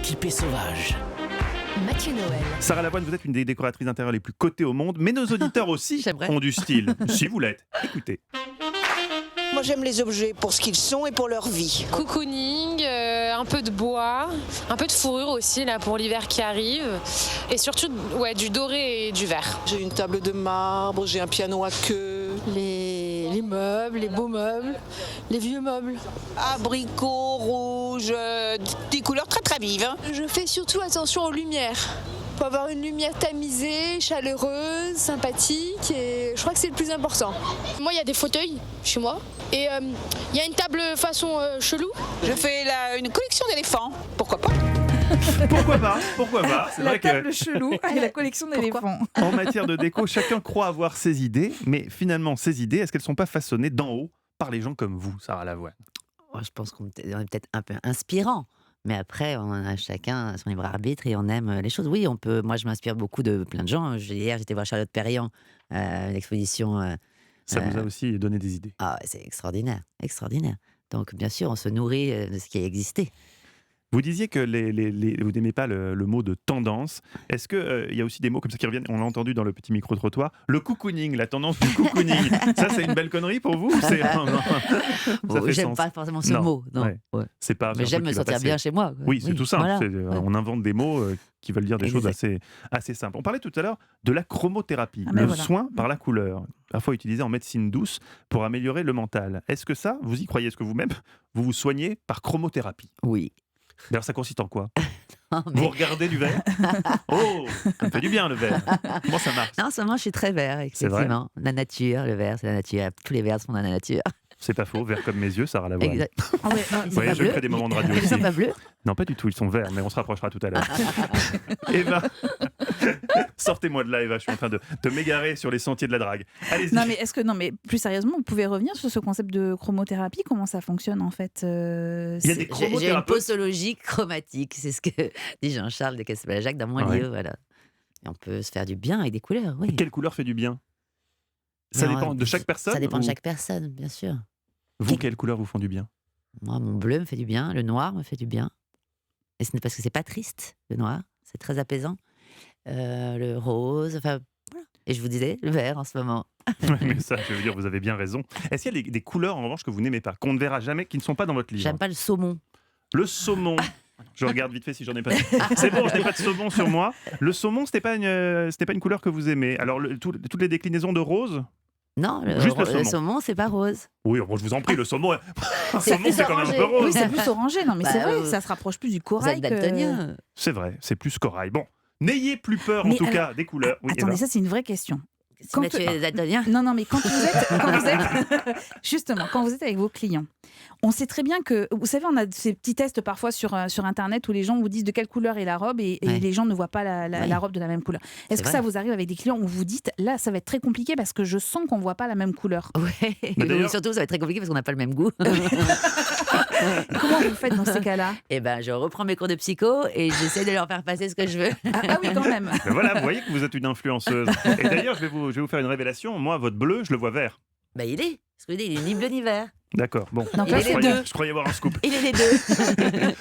typé sauvage. Mathieu Noël. Sarah Lavoine, vous êtes une des décoratrices d'intérieur les plus cotées au monde, mais nos auditeurs aussi J'aimerais. ont du style. Si vous l'êtes, écoutez. Moi j'aime les objets pour ce qu'ils sont et pour leur vie. Cocooning, un peu de bois, un peu de fourrure aussi là pour l'hiver qui arrive, et surtout du doré et du vert. J'ai une table de marbre, j'ai un piano à queue. Les meubles, les beaux meubles, les vieux meubles. Abricot, rouge, des couleurs très très vives. Je fais surtout attention aux lumières. Pour avoir une lumière tamisée, chaleureuse, sympathique, et je crois que c'est le plus important. Moi, il y a des fauteuils chez moi et il y a une table façon chelou. Je fais une collection d'éléphants, pourquoi pas. Pourquoi pas. C'est La vrai table chelou et la collection d'éléphants. qu'en matière de déco, chacun croit avoir ses idées, mais finalement, ces idées, est-ce qu'elles ne sont pas façonnées d'en haut par les gens comme vous, Sarah Lavoine? Je pense qu'on est peut-être un peu inspirant. Mais après, on a chacun son libre arbitre et on aime les choses. Oui, on peut. Moi, je m'inspire beaucoup de plein de gens. Hier, j'étais voir Charlotte Perriand, une exposition. Ça vous a aussi donné des idées. Ah, c'est extraordinaire, extraordinaire. Donc, bien sûr, on se nourrit de ce qui a existé. Vous disiez que vous n'aimez pas le mot de tendance. Est-ce qu'il y a aussi des mots comme ça qui reviennent? On l'a entendu dans le petit micro-trottoir. Le cocooning, la tendance du cocooning. Ça, c'est une belle connerie pour vous? Ça fait J'aime sens. pas forcément ce Non, mot. Non. ouais. Ouais. C'est pas. Mais un j'aime truc me qui va sentir passer. bien chez moi. Quoi. Oui, c'est tout simple. Voilà. On invente des mots qui veulent dire des choses assez simples. On parlait tout à l'heure de la chromothérapie, le soin par la couleur, parfois utilisé en médecine douce pour améliorer le mental. Est-ce que ça, vous y croyez? Est-ce que vous-même, vous vous soignez par chromothérapie? Oui. D'ailleurs, ça consiste en quoi? Non, mais... Vous regardez du verre? Oh, ça me fait du bien le verre. Comment ça marche? Non, en ce moment, je suis très vert, effectivement. La nature, le vert, c'est la nature. Tous les verts sont dans la nature. C'est pas faux, vert comme mes yeux, Sarah Lavoine. Exact. Ah ouais, Ils sont Ouais, pas je bleus. crée des moments de radio Ils aussi. sont pas bleus. Non, pas du tout, ils sont verts, mais on se rapprochera tout à l'heure. Eva, sortez-moi de là, Eva, je suis en train de m'égarer sur les sentiers de la drague. Allez-y. Non mais plus sérieusement, vous pouvez revenir sur ce concept de chromothérapie? Comment ça fonctionne en fait? Il y a des J'ai une chromothérapeutes. posologie chromatique, c'est ce que dit Jean-Charles de Castelbajac dans mon Ah ouais. livre. Voilà. Et on peut se faire du bien avec des couleurs, oui. Quelle couleur fait du bien? Ça Non, dépend de chaque personne? Ça dépend de ou chaque personne, bien sûr. Vous, quelles couleurs vous font du bien? Moi, mon bleu me fait du bien, le noir me fait du bien. Et ce n'est parce que c'est pas triste, le noir, c'est très apaisant. Le rose, enfin, voilà. Et je vous disais, le vert en ce moment. Ouais, mais ça, je veux dire, vous avez bien raison. Est-ce qu'il y a des couleurs, en revanche, que vous n'aimez pas, qu'on ne verra jamais, qui ne sont pas dans votre livre? J'aime pas le saumon. Le saumon. Je regarde vite fait si j'en ai pas. C'est bon, je n'ai pas de saumon sur moi. Le saumon, c'était pas une couleur que vous aimez. Alors, toutes les déclinaisons de rose? Non, Juste le le saumon. saumon, c'est pas rose. Oui, bon, je vous en prie, le saumon, un C'est saumon, plus c'est quand même un orangé. peu rose. Oui, c'est plus orangé. Non mais Bah, c'est vrai, ça se rapproche plus du Vous corail êtes que... daltonien. C'est vrai, c'est plus corail. Bon, n'ayez plus peur, en Mais tout alors- cas, des couleurs. Oui, Attendez, Eva. ça c'est une vraie question. Si Quand- Mathieu est daltonien. Non, mais quand vous êtes justement, quand vous êtes avec vos clients, on sait très bien que, vous savez, on a ces petits tests parfois sur Internet où les gens vous disent de quelle couleur est la robe et Ouais. les gens ne voient pas la Ouais. robe de la même couleur. Est-ce C'est que vrai. ça vous arrive avec des clients où vous dites, là, ça va être très compliqué parce que je sens qu'on ne voit pas la même couleur? Ouais. Mais d'ailleurs- Surtout, ça va être très compliqué parce qu'on n'a pas le même goût. Comment vous faites dans ces cas-là? Et ben, je reprends mes cours de psycho et j'essaie de leur faire passer ce que je veux. Ah oui, quand même. Ben voilà, vous voyez que vous êtes une influenceuse. Et d'ailleurs, je vais vous faire une révélation. Moi, votre bleu, je le vois vert. Bah, il est. Ce que je dis, il est ni bleu ni vert. D'accord, bon. Non, Il pas est les les deux. Je croyais voir un scoop. Il est les deux.